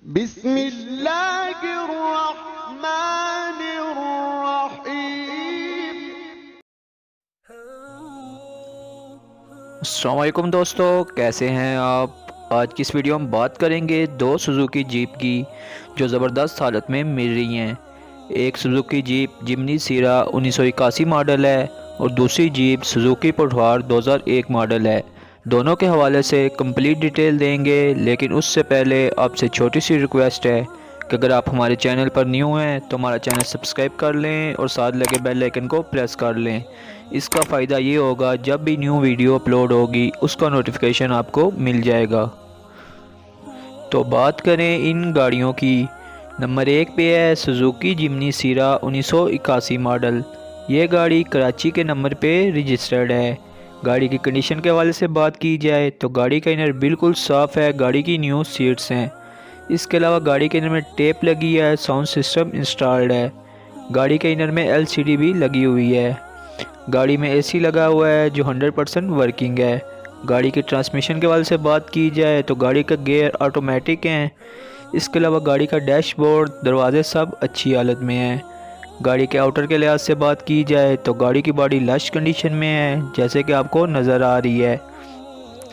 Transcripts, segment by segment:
बिस्मिल्लाहिर्रहमानिर्रहीम। अस्सलाम वालेकुम दोस्तों, कैसे हैं आप। आज की इस वीडियो में बात करेंगे दो सुजुकी जीप की जो ज़बरदस्त हालत में मिल रही हैं। एक सुजुकी जीप जिमनी सीरा 1981 मॉडल है और दूसरी जीप सुजुकी पठवार 2001 मॉडल है। दोनों के हवाले से कंप्लीट डिटेल देंगे, लेकिन उससे पहले आपसे छोटी सी रिक्वेस्ट है कि अगर आप हमारे चैनल पर न्यू हैं तो हमारा चैनल सब्सक्राइब कर लें और साथ लगे बेल आइकन को प्रेस कर लें। इसका फ़ायदा ये होगा जब भी न्यू वीडियो अपलोड होगी उसका नोटिफिकेशन आपको मिल जाएगा। तो बात करें इन गाड़ियों की। नंबर 1 पे है सुजुकी जिमनी सीरा 1981 मॉडल। ये गाड़ी कराची के नंबर पे रजिस्टर्ड है। गाड़ी की कंडीशन के हवाले से बात की जाए तो गाड़ी का इनर बिल्कुल साफ़ है, गाड़ी की न्यू सीट्स हैं। इसके अलावा गाड़ी के इनर में टेप लगी है, साउंड सिस्टम इंस्टॉल्ड है। गाड़ी के इनर में LCD भी लगी हुई है। गाड़ी में AC लगा हुआ है जो 100% वर्किंग है। गाड़ी के ट्रांसमिशन के हवाले से बात की जाए तो गाड़ी का गियर ऑटोमेटिक हैं। इसके अलावा गाड़ी का डैशबोर्ड, दरवाजे सब अच्छी हालत में हैं। गाड़ी के आउटर के लिहाज से बात की जाए तो गाड़ी की बॉडी लश कंडीशन में है, जैसे कि आपको नज़र आ रही है।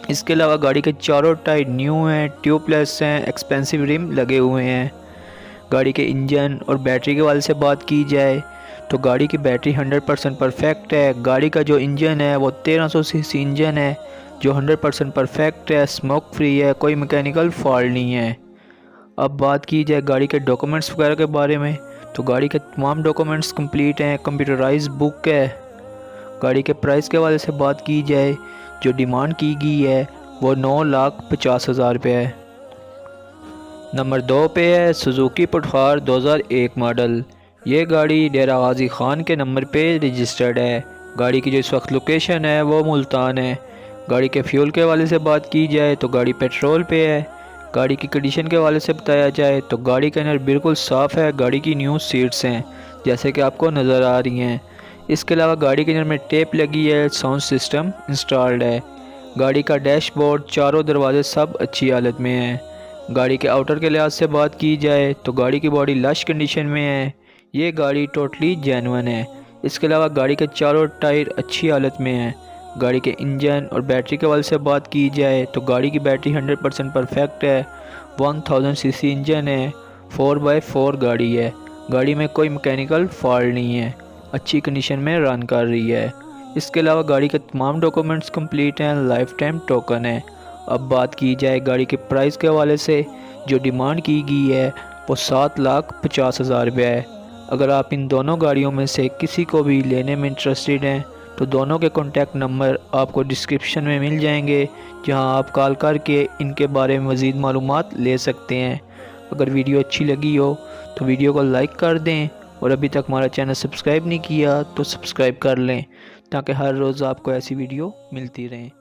इसके अलावा गाड़ी के चारों टायर न्यू हैं, ट्यूबलेस हैं, एक्सपेंसिव रिम लगे हुए हैं। गाड़ी के इंजन और बैटरी के हवाले से बात की जाए तो गाड़ी की बैटरी 100% परफेक्ट है। गाड़ी का जो इंजन है वो 1300 सीसी इंजन है जो 100% परफेक्ट है, स्मोक फ्री है, कोई मैकेनिकल फॉल्ट नहीं है। अब बात की जाए गाड़ी के डॉक्यूमेंट्स वगैरह के बारे में तो गाड़ी के तमाम डॉक्यूमेंट्स कंप्लीट हैं, कंप्यूटराइज बुक है। गाड़ी के प्राइस के हवाले से बात की जाए जो डिमांड की गई है वो 9,50,000 रुपये है। नंबर 2 पे है सुजुकी पठवार 2001 मॉडल। ये गाड़ी डेरा गाजी ख़ान के नंबर पे रजिस्टर्ड है। गाड़ी की जो इस वक्त लोकेशन है वो मुल्तान है। गाड़ी के फ्यूल के हवाले से बात की जाए तो गाड़ी पेट्रोल पे है। गाड़ी की कंडीशन के हवाले से बताया जाए तो गाड़ी का इंजन बिल्कुल साफ़ है, गाड़ी की न्यू सीट्स हैं जैसे कि आपको नज़र आ रही हैं। इसके अलावा गाड़ी के इंजन में टेप लगी है, साउंड सिस्टम इंस्टॉल्ड है। गाड़ी का डैशबोर्ड, चारों दरवाजे सब अच्छी हालत में हैं। गाड़ी के आउटर के लिहाज से बात की जाए तो गाड़ी की बॉडी लश कंडीशन में है। ये गाड़ी टोटली जेन्युइन है। इसके अलावा गाड़ी के चारों टायर अच्छी हालत में हैं। गाड़ी के इंजन और बैटरी के हवाले से बात की जाए तो गाड़ी की बैटरी 100% परफेक्ट है। 1000 सीसी इंजन है, 4x4 गाड़ी है। गाड़ी में कोई मैकेनिकल फॉल्ट नहीं है, अच्छी कंडीशन में रन कर रही है। इसके अलावा गाड़ी के तमाम डॉक्यूमेंट्स कंप्लीट हैं, लाइफ टाइम टोकन है। अब बात की जाए गाड़ी के प्राइस के हवाले से जो डिमांड की गई है वो 7,50,000 रुपये है। अगर आप इन दोनों गाड़ियों में से किसी को भी लेने में इंटरेस्टेड हैं तो दोनों के कॉन्टैक्ट नंबर आपको डिस्क्रिप्शन में मिल जाएंगे, जहां आप कॉल करके इनके बारे में मज़ीद मालूमात ले सकते हैं। अगर वीडियो अच्छी लगी हो तो वीडियो को लाइक कर दें और अभी तक हमारा चैनल सब्सक्राइब नहीं किया तो सब्सक्राइब कर लें ताकि हर रोज़ आपको ऐसी वीडियो मिलती रहें।